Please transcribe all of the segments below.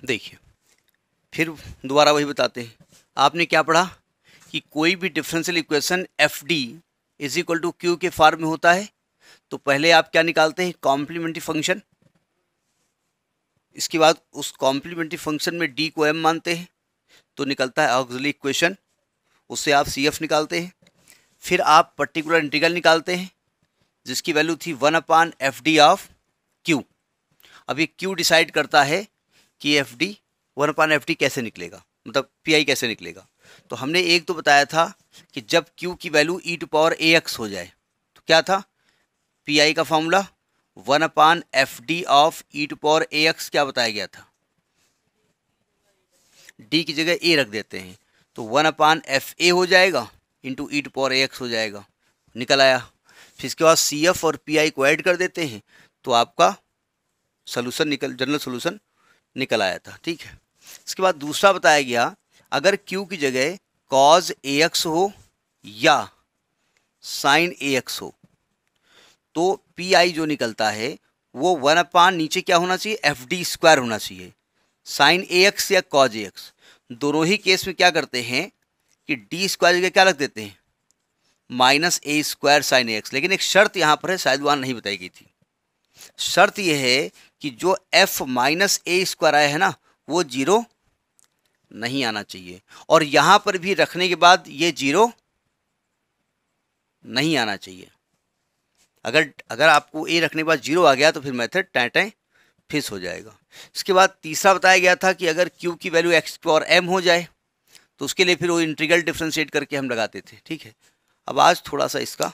देखिए फिर दोबारा वही बताते हैं। आपने क्या पढ़ा कि कोई भी differential equation F D is equal to Q के फॉर्म में होता है, तो पहले आप क्या निकालते हैं, कॉम्प्लीमेंट्री फंक्शन। इसके बाद उस कॉम्प्लीमेंट्री फंक्शन में डी को एम मानते हैं, तो निकलता है ऑक्सिलरी इक्वेशन, उससे आप सी एफ निकालते हैं। फिर आप पर्टिकुलर इंटीग्रल निकालते हैं जिसकी वैल्यू थी 1/f(d) ऑफ क्यू। अब ये क्यू डिसाइड करता है कि एफ डी 1/f(d) कैसे निकलेगा, मतलब पी आई कैसे निकलेगा। तो हमने एक तो बताया था कि जब क्यू की वैल्यू e⁴ हो जाए तो क्या था, पी आई का फॉर्मूला 1/f(d) ऑफ e⁴ क्या बताया गया था, डी की जगह ए रख देते हैं तो 1/fa हो जाएगा इंटू e⁴ हो जाएगा, निकल आया। फिर इसके बाद सी एफ और पी आई को ऐड कर देते हैं तो आपका सोल्यूशन जनरल सोल्यूशन निकल आया था। ठीक है, इसके बाद दूसरा बताया गया, अगर Q की जगह cos AX हो या sin AX हो तो PI जो निकलता है वो 1/, नीचे क्या होना चाहिए, FD² होना चाहिए। sin AX या cos AX दोनों ही केस में क्या करते हैं कि D² जगह क्या रख देते हैं, -A² sin AX। लेकिन एक शर्त यहाँ पर है, शायद वहाँ नहीं बताई गई थी। शर्त यह है कि जो f -A² आया है ना वो जीरो नहीं आना चाहिए, और यहां पर भी रखने के बाद ये जीरो नहीं आना चाहिए। अगर आपको ए रखने के बाद जीरो आ गया तो फिर मेथड टाइम फिक्स हो जाएगा। इसके बाद तीसरा बताया गया था कि अगर क्यू की वैल्यू x⁴m हो जाए तो उसके लिए फिर वो इंटीग्रल डिफ्रेंशिएट करके हम लगाते थे। ठीक है, अब आज थोड़ा सा इसका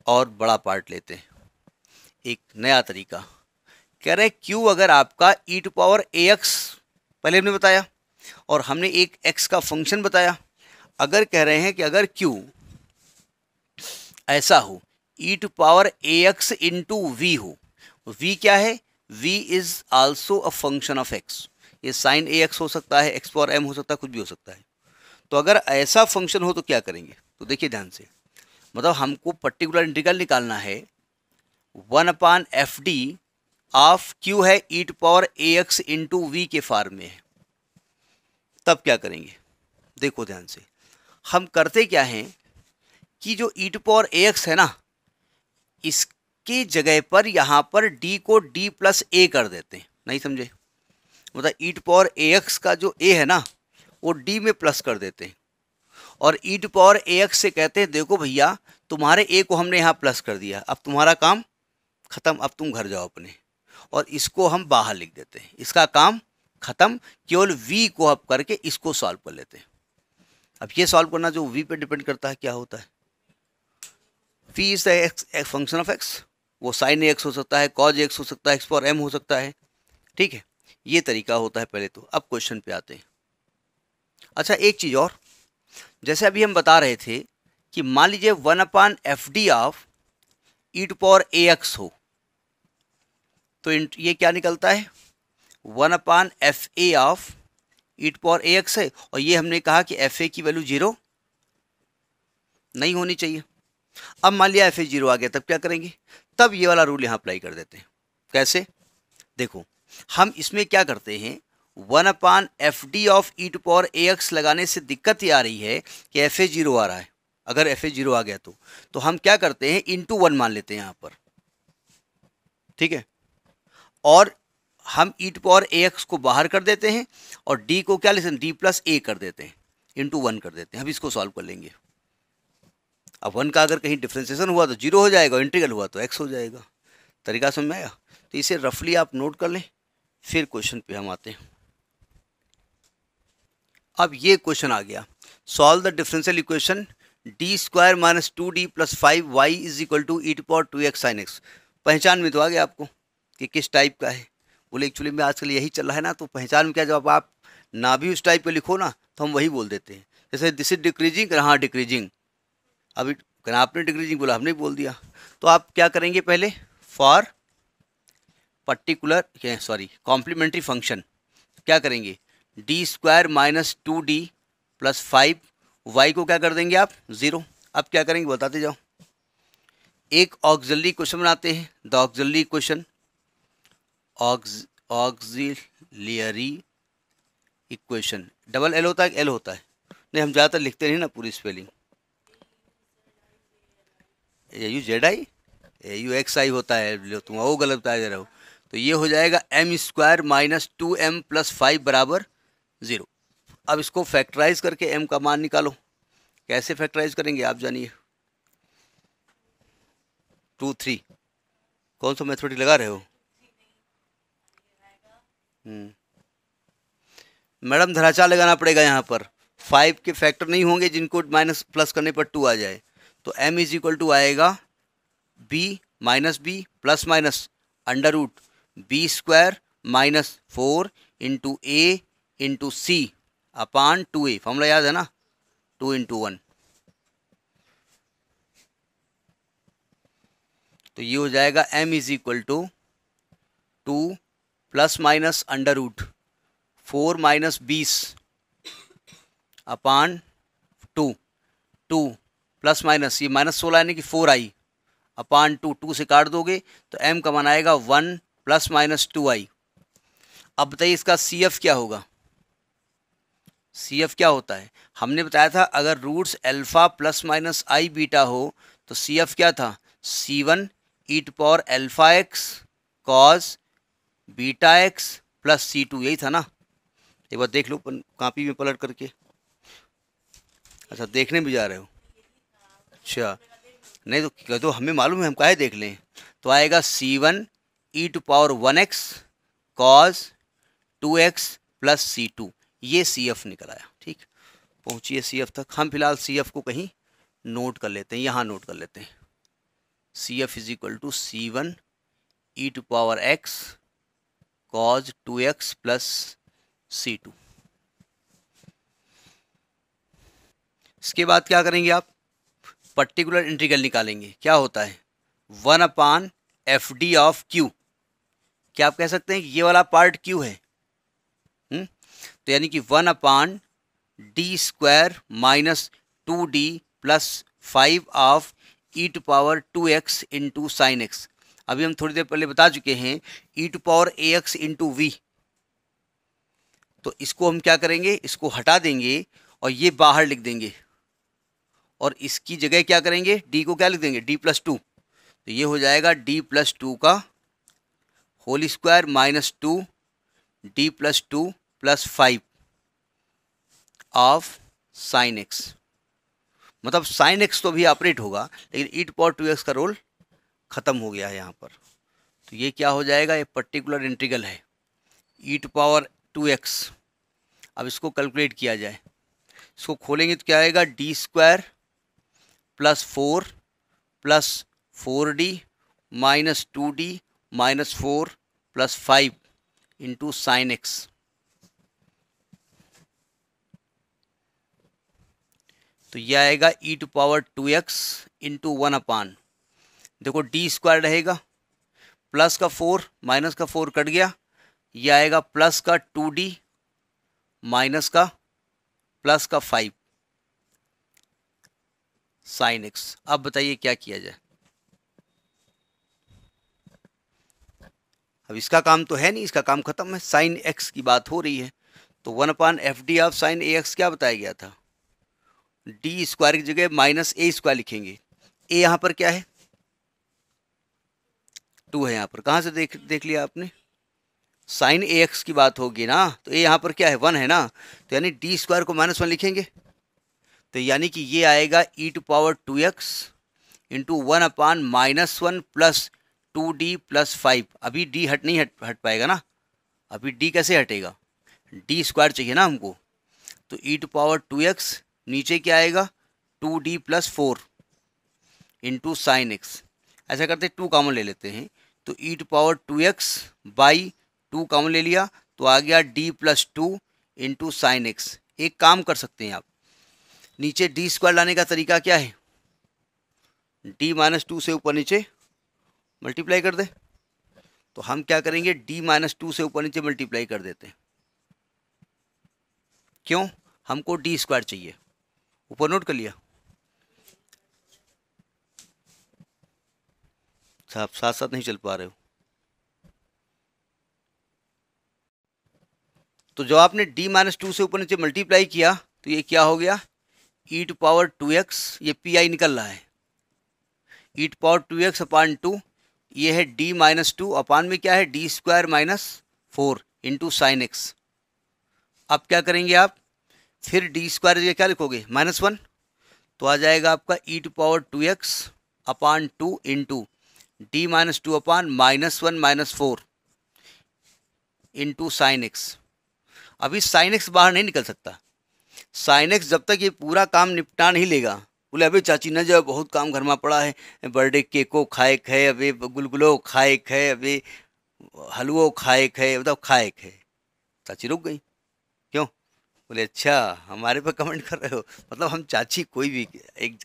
और बड़ा पार्ट लेते हैं, एक नया तरीका। कह रहे हैं क्यू अगर आपका e⁴ax पहले हमने बताया और हमने एक x का फंक्शन बताया, अगर कह रहे हैं कि अगर q ऐसा हो e⁴ax इंटू वी हो, v क्या है, v is also a function of x। ये sin ax हो सकता है, x⁴m हो सकता है, कुछ भी हो सकता है। तो अगर ऐसा फंक्शन हो तो क्या करेंगे, तो देखिए ध्यान से, मतलब हमको पर्टिकुलर इंटीग्रल निकालना है 1/f(d) ऑफ q है e⁴ax इंटू वी के फॉर्म में है। तब क्या करेंगे, देखो ध्यान से, हम करते क्या हैं कि जो e⁴ax है ना, इसकी जगह पर यहां पर d को d+a कर देते हैं। नहीं समझे, मतलब e⁴ax का जो a है ना वो d में प्लस कर देते हैं, और e⁴ax से कहते हैं देखो भैया तुम्हारे a को हमने यहाँ प्लस कर दिया, अब तुम्हारा काम खत्म, अब तुम घर जाओ अपने। और इसको हम बाहर लिख देते हैं, इसका काम खत्म, केवल v को अब करके इसको सॉल्व कर लेते हैं। अब ये सॉल्व करना जो v पे डिपेंड करता है क्या होता है, v is the function of x, वो sin ax हो सकता है, cos ax हो सकता है, x⁴m हो सकता है। ठीक है, ये तरीका होता है पहले तो। अब क्वेश्चन पे आते हैं। अच्छा एक चीज और, जैसे अभी हम बता रहे थे कि मान लीजिए 1/f(d) ऑफ e⁴ax हो तो ये क्या निकलता है, 1/fa ऑफ e⁴ax है, और ये हमने कहा कि fa की वैल्यू जीरो नहीं होनी चाहिए। अब मान लिया fa जीरो आ गया, तब क्या करेंगे, तब ये वाला रूल यहाँ अप्लाई कर देते हैं। कैसे, देखो हम इसमें क्या करते हैं, 1/f(d) ऑफ e⁴ax लगाने से दिक्कत ये आ रही है कि fa जीरो आ रहा है। अगर fa जीरो आ गया तो हम क्या करते हैं, इंटू 1 मान लेते हैं यहाँ पर। ठीक है, और हम e⁴ax को बाहर कर देते हैं और d को क्या लेते हैं, d+a कर देते हैं, इंटू 1 कर देते हैं। अब इसको सॉल्व कर लेंगे। अब 1 का अगर कहीं डिफ्रेंसिएशन हुआ तो जीरो हो जाएगा, इंटीग्रल हुआ तो x हो जाएगा। तरीका समझ में आया, तो इसे रफली आप नोट कर लें, फिर क्वेश्चन पे हम आते हैं। अब ये क्वेश्चन आ गया, solve the differential equation d² - 2d + 5y is equal to e⁴2x sin x। पहचान में तो आ गया आपको कि किस टाइप का है। बोले एक्चुअली में आजकल यही चल रहा है ना, तो पहचान में क्या, जब आप ना भी उस टाइप का लिखो ना तो हम वही बोल देते हैं। जैसे दिस इज डिक्रीजिंग, हाँ डिक्रीजिंग, अभी आपने डिक्रीजिंग बोला, हमने बोल दिया। तो आप क्या करेंगे, पहले फॉर पर्टिकुलर कॉम्प्लीमेंट्री फंक्शन क्या करेंगे, d² - 2d + 5 y को क्या कर देंगे आप, जीरो। अब क्या करेंगे बताते जाओ। एक ऑक्सिलरी क्वेश्चन बनाते हैं, the auxiliary question, auxiliary equation double L होता है, एल होता है? नहीं, हम ज़्यादातर लिखते नहीं ना पूरी spelling. A U Z I, A U X I होता है, जो तुम वो गलत बता दे रहे हो। तो ये हो जाएगा M square minus 2m plus 5 बराबर 0। अब इसको फैक्टराइज करके m का मान निकालो। कैसे फैक्टराइज करेंगे आप जानिए। 2 3 कौन सा मैथमेटिक लगा रहे हो? मैडम धराचार लगाना पड़ेगा यहाँ पर। 5 के फैक्टर नहीं होंगे जिनको माइनस प्लस करने पर 2 आ जाए। तो m इज इक्वल टू आएगा b minus B plus minus under root B square minus 4 into A into C upon 2a। Formula याद है ना, 2 इंटू 1। तो ये हो जाएगा m is equal to 2 plus minus under root 4 minus 20 upon 2 2 plus minus ये minus 16 यानी कि 4i अपान 2 2 से काट दोगे तो m का मान आएगा 1 प्लस माइनस 2i। अब बताइए इसका CF क्या होगा? CF क्या होता है? हमने बताया था अगर roots alpha plus minus i beta हो तो CF क्या था? C1 e to power alpha x cos beta x plus C2, यही था ना? एक बार देख लो कॉपी में पलट करके। अच्छा, देखने भी जा रहे हो? अच्छा, नहीं तो हमें मालूम है, हम काहे देख लें। तो आएगा C1 e to power 1x cos 2x plus C2। ये CF निकल आया। ठीक, पहुंचिए CF तक। हम फिलहाल CF को कहीं नोट कर लेते हैं, यहाँ नोट कर लेते हैं। CF is equal to C1 e to power x cos 2x plus C2। इसके बाद क्या करेंगे आप? पर्टिकुलर इंटीग्रल निकालेंगे। क्या होता है? 1 upon F D of Q. क्या आप कह सकते हैं कि ये वाला पार्ट क्यू है? तो यानी कि 1 upon D square minus 2d plus 5 of E to power 2x into sine X. अभी हम थोड़ी देर पहले बता चुके हैं E to power ax into V. तो इसको हम क्या करेंगे? इसको हटा देंगे और ये बाहर लिख देंगे और इसकी जगह क्या करेंगे? d को क्या लिख देंगे? d plus 2। तो ये हो जाएगा d प्लस 2 का whole square minus 2 d plus 2 plus 5 of sine x. मतलब साइन एक्स तो भी ऑपरेट होगा लेकिन ई टू पावर 2x का रोल खत्म हो गया है यहाँ पर। तो ये क्या हो जाएगा? ये पर्टिकुलर इंटीग्रल है ई टू पावर 2x। अब इसको कैलकुलेट किया जाए। इसको खोलेंगे तो क्या आएगा? D square plus 4 plus 4d minus 2d minus 4 plus 5 into sine x. तो यह आएगा E to power 2x into 1 अपान, देखो डी स्क्वायर रहेगा प्लस का 4 माइनस का 4 कट गया, यह आएगा प्लस का 2d माइनस का प्लस का 5 साइन एक्स। अब बताइए क्या किया जाए? अब इसका काम तो है नहीं, इसका काम खत्म है, साइन एक्स की बात हो रही है। तो 1 upon F D of sine A X क्या बताया गया था? डी स्क्वायर की जगह माइनस ए स्क्वायर लिखेंगे। ए यहाँ पर क्या है? 2 है यहाँ पर। कहाँ से देख लिया आपने? साइन ए एक्स की बात होगी ना, तो ए यहाँ पर क्या है? 1 है ना, तो यानी डी स्क्वायर को माइनस 1 लिखेंगे। तो यानी कि ये आएगा E to power 2x into 1 upon minus 1 plus 2d plus 5। अभी d नहीं हट पाएगा ना, अभी d कैसे हटेगा? डी स्क्वायर चाहिए ना हमको। तो ई टू पावर 2x नीचे क्या आएगा? 2d plus 4 into sine x. ऐसा करते 2 कॉमन ले लेते हैं, तो E to power 2x by 2 common ले लिया तो आ गया d plus 2 into sine X. एक काम कर सकते हैं आप, नीचे डी स्क्वायर लाने का तरीका क्या है? d माइनस 2 से ऊपर नीचे मल्टीप्लाई कर दे। तो हम क्या करेंगे? d माइनस 2 से ऊपर नीचे मल्टीप्लाई कर देते हैं। क्यों? हमको डी स्क्वायर चाहिए। ऊपर नोट कर लिया? आप साथ साथ नहीं चल पा रहे हो। तो जब आपने d माइनस टू से ऊपर नीचे मल्टीप्लाई किया तो ये क्या हो गया, ई टू पावर 2x, ये पी आई निकल रहा है, ई टू पावर 2x अपान 2, ये है d माइनस टू, अपान में क्या है d square minus 4 into sine x. अब क्या करेंगे आप, फिर d स्क्वायर जगह क्या लिखोगे -1, तो आ जाएगा आपका E to power 2x upon 2 into d minus two upon -1 -4 into sine X. अभी साइन एक्स बाहर नहीं निकल सकता, साइन एक्स जब तक ये पूरा काम निपटा नहीं लेगा, बोले अबे चाची न जाओ बहुत काम घर में पड़ा है, बर्थडे केको खाए खे, अबे गुलगुलो खाए खे, अबे हलवो खाए खे, मतलब खाए खे। चाची रुक गई, क्यों, बोले अच्छा हमारे पे कमेंट कर रहे हो, मतलब हम चाची कोई भी एक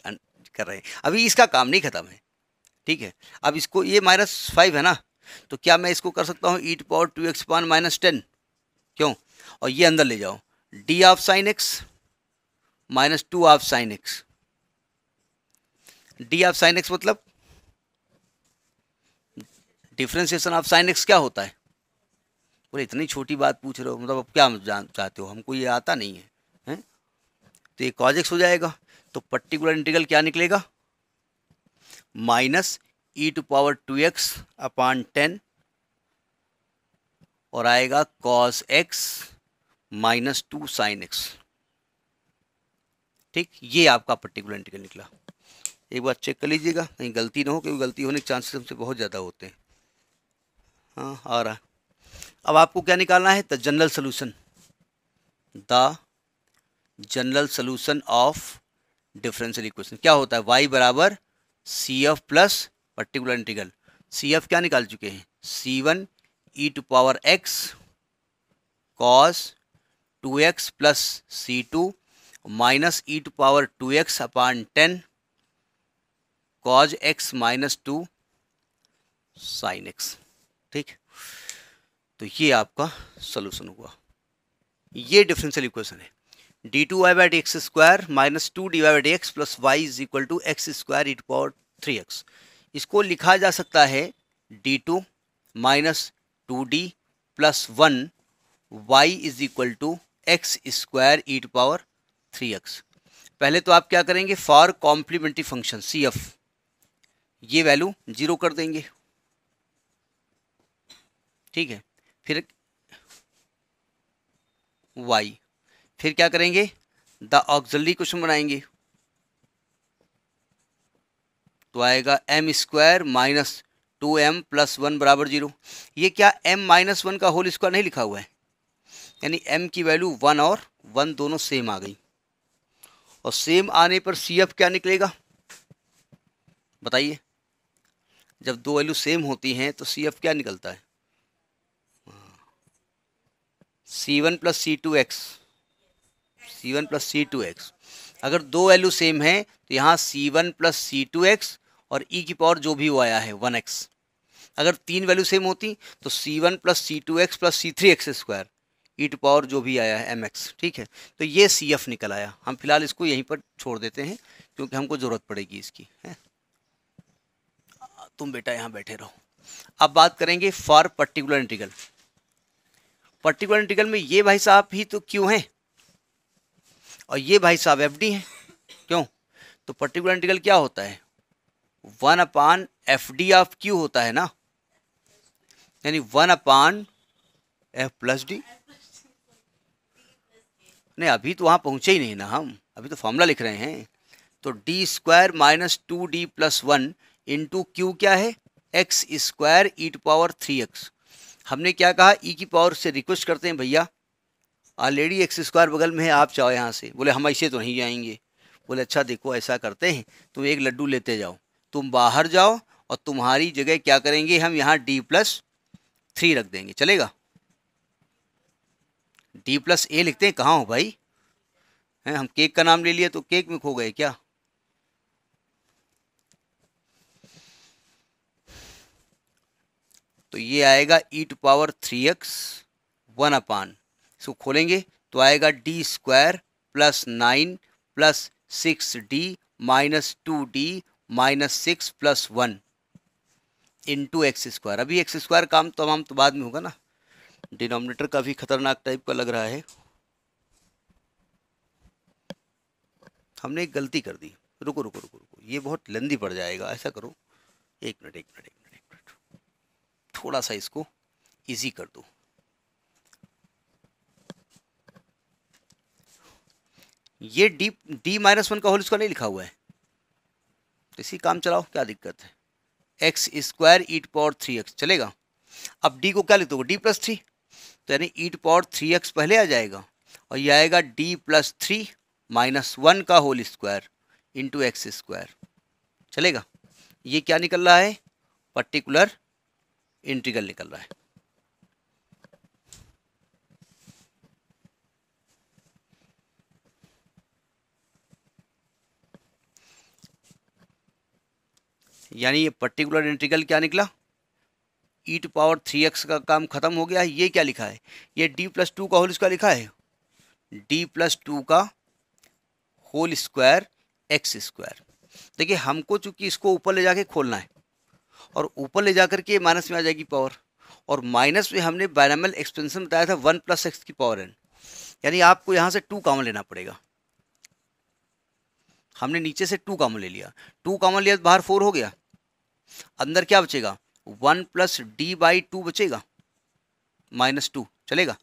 कर रहे हैं, अभी इसका काम नहीं खत्म है, ठीक है। अब इसको ये -5 है ना, तो क्या मैं इसको कर सकता हूँ ई टू पावर 2x पान -10, क्यों, और ये अंदर ले जाओ d of sine x -2 of sine x. d of sine x मतलब डिफ्रेंसिएशन ऑफ साइन एक्स क्या होता है, बोले इतनी छोटी बात पूछ रहे हो, मतलब अब क्या जान चाहते हो, हमको ये आता नहीं है, हैं? तो ये कॉज एक्स हो जाएगा, तो पर्टिकुलर इंटीग्रल क्या निकलेगा, minus e to power 2x upon 10 और आएगा कॉस एक्स -2 साइन एक्स। ठीक, ये आपका पर्टिकुलर इंटीग्रल निकला। एक बार चेक कर लीजिएगा कहीं गलती ना हो, क्योंकि गलती होने के चांसेस हमसे बहुत ज़्यादा होते हैं। हाँ आ रहा है। अब आपको क्या निकालना है, the general solution, the general solution of differential equation. क्या होता है, y बराबर C F plus particular integral, C F क्या निकाल चुके हैं, c1 e to power x cos 2x plus c2 minus e to power 2x upon 10 cos x -2 sine x। ठीक, तो ये आपका सोल्यूशन हुआ, ये डिफरेंशियल इक्वेशन है। d2y/x² -2dy/x plus y is equal to x² e to power 3x। इसको लिखा जा सकता है d2 minus 2d plus 1 y is equal to x² e to power 3x। पहले तो आप क्या करेंगे, for complementary function C F, ये वैल्यू 0 कर देंगे, ठीक है। फिर y, फिर क्या करेंगे, द ऑक्सिलरी क्वेश्चन बनाएंगे, तो आएगा m² माइनस 2m प्लस 1 बराबर 0। ये क्या m -1 का होल स्क्वायर नहीं लिखा हुआ है, यानी m की वैल्यू 1 और 1 दोनों सेम आ गई, और सेम आने पर CF क्या निकलेगा बताइए, जब दो वैल्यू सेम होती हैं तो CF क्या निकलता है, C1 plus C2x, C1 plus C2x। अगर दो वैल्यू सेम है तो यहाँ C1 प्लस C2x और e की पावर जो भी वो आया है 1x। अगर तीन वैल्यू सेम होती तो C1 plus C2x plus C3x² e to power जो भी आया है mx। ठीक है, तो ये CF निकल आया। हम फिलहाल इसको यहीं पर छोड़ देते हैं क्योंकि हमको ज़रूरत पड़ेगी इसकी, है। तुम बेटा यहाँ बैठे रहो। अब बात करेंगे for particular integral. Particular integral में ये भाई साहब ही तो क्यों हैं और ये भाई साहब FD हैं, क्यों, तो पर्टिकुलर इंटीग्रल क्या होता है, 1/FD ऑफ Q होता है ना, यानी 1/F प्लस डी। नहीं अभी तो वहाँ पहुँचे ही नहीं ना, हम अभी तो फॉर्मूला लिख रहे हैं। तो d² minus 2d plus 1 into Q क्या है, x² e to power 3x। हमने क्या कहा, e की पावर से रिक्वेस्ट करते हैं भैया, ऑलरेडी x² बगल में है, आप चाहो यहाँ से। बोले हम ऐसे तो नहीं जाएंगे। बोले अच्छा देखो ऐसा करते हैं, तुम एक लड्डू लेते जाओ, तुम बाहर जाओ और तुम्हारी जगह क्या करेंगे, हम यहाँ d+3 रख देंगे, चलेगा। d+a लिखते हैं, कहाँ हो भाई, हैं हम केक का नाम ले लिए तो केक में खो गए क्या। तो ये आएगा ई टू पावर 3x 1/, इसको खोलेंगे तो आएगा d² plus 9 plus 6d minus 2d minus 6 plus 1 into x²। अभी x² काम तमाम तो बाद में होगा ना, डिनोमिनेटर काफ़ी खतरनाक टाइप का लग रहा है। हमने एक गलती कर दी। रुको रुको रुको रुको, ये बहुत लंबी पड़ जाएगा। ऐसा करो, एक मिनट एक मिनट एक मिनट एक मिनट, थोड़ा सा इसको इजी कर दो। ये डी माइनस वन का होल स्क्वायर नहीं लिखा हुआ है, तो इसी काम चलाओ, क्या दिक्कत है। X square e to power 3x चलेगा। अब डी को क्या लिख दोगे, डी प्लस थ्री, तो यानी ई टू पावर 3x पहले आ जाएगा और ये आएगा D plus three minus one का whole square into X square. चलेगा। ये क्या निकल रहा है, पर्टिकुलर इंटीग्रल निकल रहा है। यानी ये पर्टिकुलर इंटीग्रल क्या निकला, ई टू पावर 3x का काम खत्म हो गया। ये क्या लिखा है, ये डी प्लस टू का होल स्क्वायर लिखा है, डी प्लस टू का होल स्क्वायर एक्स स्क्वायर। देखिए हमको चूंकि इसको ऊपर ले जाके खोलना है और ऊपर ले जाकर के माइनस में आ जाएगी पावर, और माइनस में हमने बायनॉमियल एक्सपेंशन बताया था 1 + x की पावर n, यानी आपको यहाँ से 2 कॉमन लेना पड़ेगा। हमने नीचे से 2 कॉमन ले लिया, 2 कॉमन लिया तो बाहर 4 हो गया, अंदर क्या बचेगा 1 + d/2 बचेगा -2। चलेगा।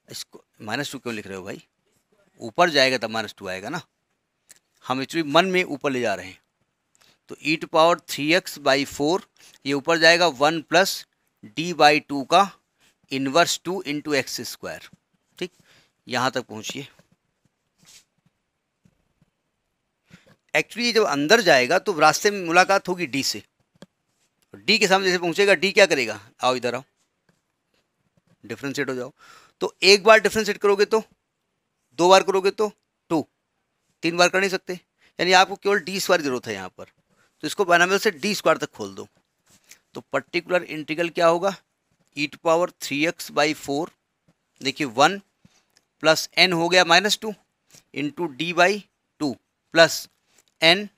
इसको -2 क्यों लिख रहे हो भाई, ऊपर जाएगा तब -2 आएगा ना, हम एक्चुअली मन में ऊपर ले जा रहे हैं। तो ई टू पावर 3x/4 ये ऊपर जाएगा 1 + d/2 का इनवर्स 2 इंटू एक्स स्क्वायर। ठीक, यहाँ तक पहुँचिए। एक्चुअली जब अंदर जाएगा तो रास्ते में मुलाकात होगी डी से, डी के सामने जैसे पहुँचेगा डी क्या करेगा, आओ इधर आओ, डिफ्रेंशिएट हो जाओ। तो एक बार डिफ्रेंशिएट करोगे तो, 2 बार करोगे तो 2, 3 बार कर नहीं सकते, यानी आपको केवल डी स्क्वायर जरूरत है यहाँ पर। तो इसको बायनॉमियल से डी स्क्वायर तक खोल दो। तो पर्टिकुलर इंटीग्रल क्या होगा, ई टू पावर 3x/4, देखिए 1 + n हो गया -2 into d/2 plus n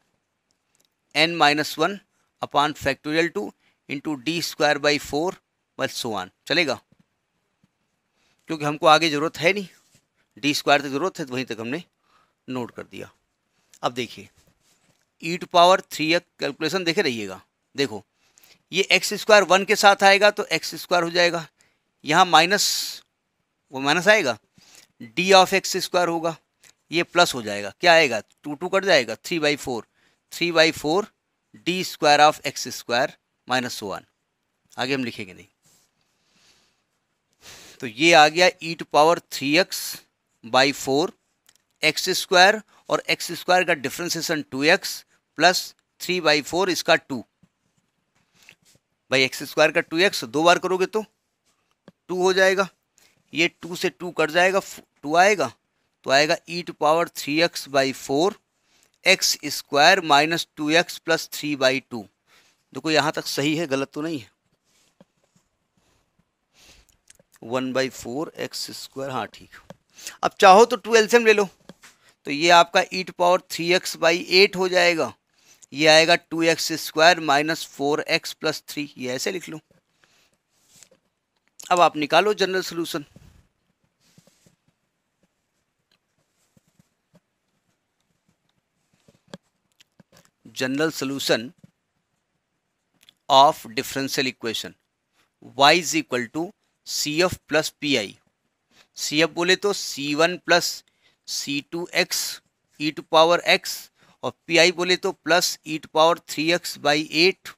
-1 upon factorial 2 into d²/4 बस सो ऑन। चलेगा, क्योंकि हमको आगे ज़रूरत है नहीं, डी स्क्वायर तक ज़रूरत है तो वहीं तक हमने नोट कर दिया। अब देखिए ई टू पावर 3x कैलकुलेशन देखे रहिएगा। देखो ये एक्स स्क्वायर 1 के साथ आएगा तो एक्स स्क्वायर हो जाएगा, यहाँ माइनस वो माइनस आएगा, डी ऑफ एक्स स्क्वायर होगा, ये प्लस हो जाएगा, क्या आएगा 2 कट जाएगा, 3/4 D square of X square -1। आगे हम लिखेंगे नहीं। तो ये आ गया E to power 3x/4 X square, और एक्स स्क्वायर का डिफ्रेंसिएशन 2x प्लस 3/4 इसका 2। भाई एक्स स्क्वायर का 2x 2 बार करोगे तो 2 हो जाएगा, ये 2 से 2 कट जाएगा, 2 आएगा, तो आएगा E to power 3x/4 X square -2x plus 3/2। देखो यहाँ तक सही है, गलत तो नहीं है। 1/4 एक्स स्क्वायर, हाँ ठीक। अब चाहो तो 2 एलसीएम ले लो, तो ये आपका ई टू पावर 3x/8 हो जाएगा, ये आएगा 2x स्क्वायर -4x प्लस 3, ये ऐसे लिख लो। अब आप निकालो general solution. General solution of differential equation y is equal to CF plus PI। CF बोले तो C1 plus C2x e to power x, और PI बोले तो plus e to power 3x/8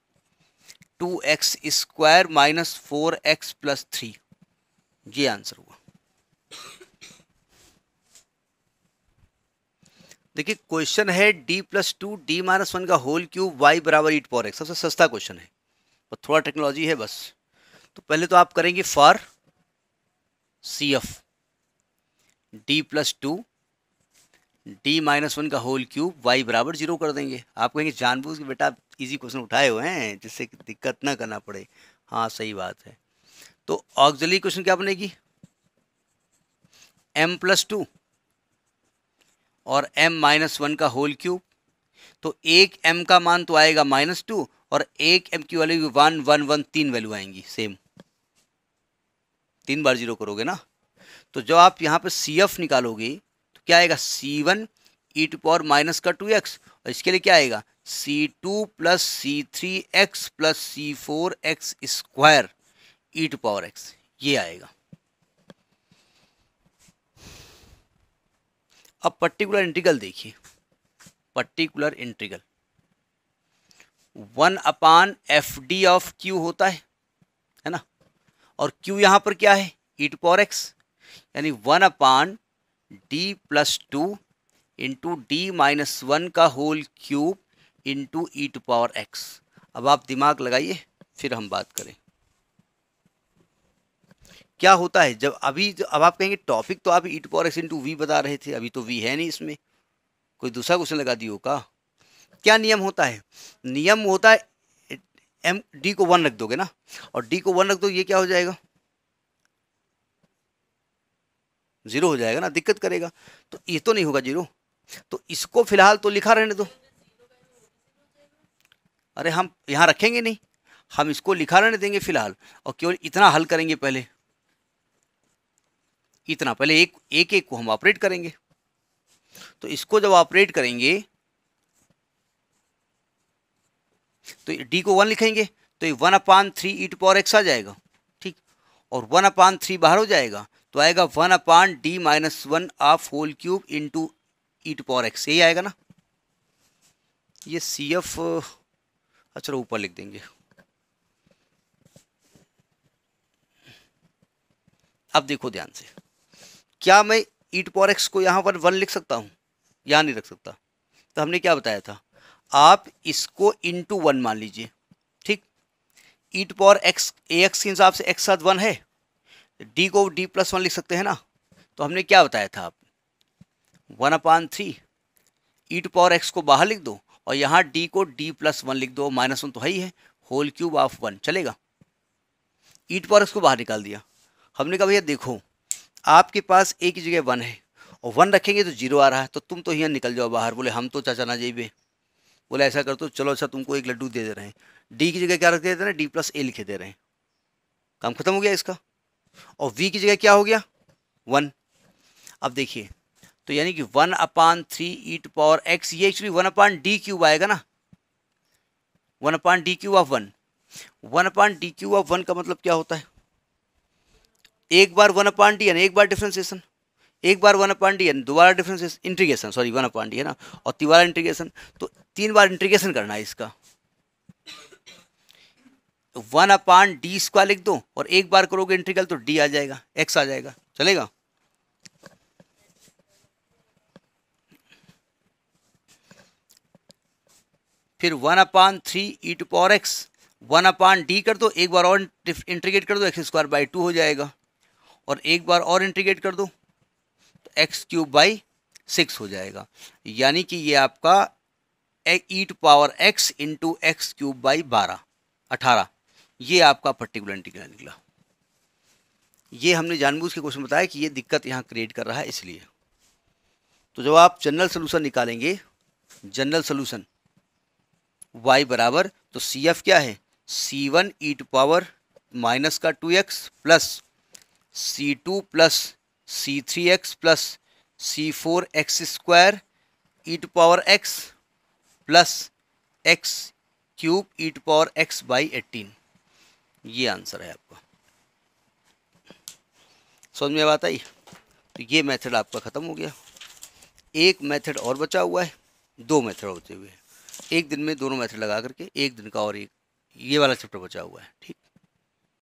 2x square -4x plus 3। ये answer हुआ। देखिए question है d + 2 d - 1 का whole cube y = e to power x। सबसे सस्ता क्वेश्चन है और थोड़ा टेक्नोलॉजी है बस। तो पहले तो आप करेंगे फॉर CF d + 2 d - 1 का होल क्यूब y = 0 कर देंगे। आप कहेंगे जानबूझ के बेटा आप इजी क्वेश्चन उठाए हुए हैं जिससे दिक्कत ना करना पड़े। हाँ सही बात है। तो ऑक्सिलरी क्वेश्चन क्या बनेगी, m + 2 और m - 1 का होल क्यूब। तो एक m का मान तो आएगा -2 और एक m की वैल्यू 1 1 1 3 वैल्यू आएंगी सेम। 3 बार 0 करोगे ना, तो जब आप यहाँ पे CF निकालोगे तो क्या आएगा, C1 e to power minus का 2x, और इसके लिए क्या आएगा, C2 plus C3x plus C4x square e to power x, ये आएगा। अब पर्टिकुलर इंटीग्रल देखिए, particular integral 1/FD of Q होता है ना, और Q यहाँ पर क्या है, e टू पावर x, यानी 1/D प्लस 2 इंटू D-1 का whole cube into e to power x। अब आप दिमाग लगाइए, फिर हम बात करें क्या होता है। जब अब आप कहेंगे टॉपिक तो आप e to power x into v बता रहे थे, अभी तो v है नहीं इसमें, कोई दूसरा क्वेश्चन लगा दियो का। क्या नियम होता है, नियम होता है d को 1 रख दोगे ना, और d को 1 रख दो, ये क्या हो जाएगा, 0 हो जाएगा ना, दिक्कत करेगा। तो ये तो नहीं होगा 0, तो इसको फिलहाल तो लिखा रहने दो। अरे हम यहाँ रखेंगे नहीं, हम इसको लिखा रहने देंगे फिलहाल, और केवल इतना हल करेंगे पहले, इतना पहले एक को हम ऑपरेट करेंगे। तो इसको जब ऑपरेट करेंगे तो d को 1 लिखेंगे, तो ये 1/3 e टू पावर x आ जाएगा, ठीक, और 1/3 बाहर हो जाएगा, तो आएगा 1/D-1 of whole cube into e to power x, यही आएगा ना। ये CF अच्छा ऊपर लिख देंगे। अब देखो ध्यान से, क्या मैं e टू पावर x को यहाँ पर 1 लिख सकता हूँ, यहाँ नहीं रख सकता। तो हमने क्या बताया था, आप इसको इंटू 1 मान लीजिए, ठीक, e to power x ax के हिसाब से x साथ 1 है, d को d प्लस 1 लिख सकते हैं ना। तो हमने क्या बताया था, आप 1/3 e टू पावर x को बाहर लिख दो, और यहाँ d को d प्लस 1 लिख दो, -1 तो है ही है, होल क्यूब ऑफ 1 चलेगा। e टू पावर x को बाहर निकाल दिया। हमने कहा भैया देखो, आपके पास एक ही जगह 1 है, और 1 रखेंगे तो 0 आ रहा है, तो तुम तो यहाँ निकल जाओ बाहर। बोले हम तो चाचा ना जाइए। बोले ऐसा कर तो चलो, अच्छा तुमको एक लड्डू दे रहे हैं, d की जगह क्या रख देते हैं, d प्लस a लिखे दे रहे हैं, काम खत्म हो गया इसका। और v की जगह क्या हो गया, 1। अब देखिए, तो यानी कि 1/3 e टू पावर x, ये एक्चुअली 1/d क्यूब आएगा ना, 1/d cube of 1। 1/d cube of 1 का मतलब क्या होता है, एक बार 1/d यानी एक बार डिफ्रेंसिएशन, एक बार 1/d यानी दोबारा डिफ्रेंसिएशन, इंटीग्रेशन, सॉरी 1/d है ना, और तिबारा इंटीग्रेशन, तो 3 बार इंटीग्रेशन करना है इसका। 1/d स्क्वायर लिख दो, और एक बार करोगे इंटीग्रल तो d आ जाएगा, x आ जाएगा, चलेगा। फिर 1/3 e to power x 1/d कर दो, एक बार और इंटीग्रेट कर दो, x² 2 हो जाएगा, और एक बार और इंटीग्रेट कर दो तो x³ 6 हो जाएगा। यानी कि ये आपका e to power x into x³ 12 18, ये आपका पर्टिकुलर इंटीग्रल निकला। ये हमने जानबूझ के क्वेश्चन बताया कि ये दिक्कत यहाँ क्रिएट कर रहा है इसलिए। तो जब आप जनरल सोल्यूशन निकालेंगे, जनरल सोल्यूशन y बराबर, तो CF क्या है, C1 e to power minus का 2x plus C2 plus C3x plus C4x square e to power x plus x³ e to power x/18, ये आंसर है आपका। समझ में बात आई। तो ये मेथड आपका ख़त्म हो गया। एक मेथड और बचा हुआ है, 2 मेथड होते हुए, एक दिन में दोनों मेथड लगा करके, एक दिन का और एक ये वाला चैप्टर बचा हुआ है, ठीक।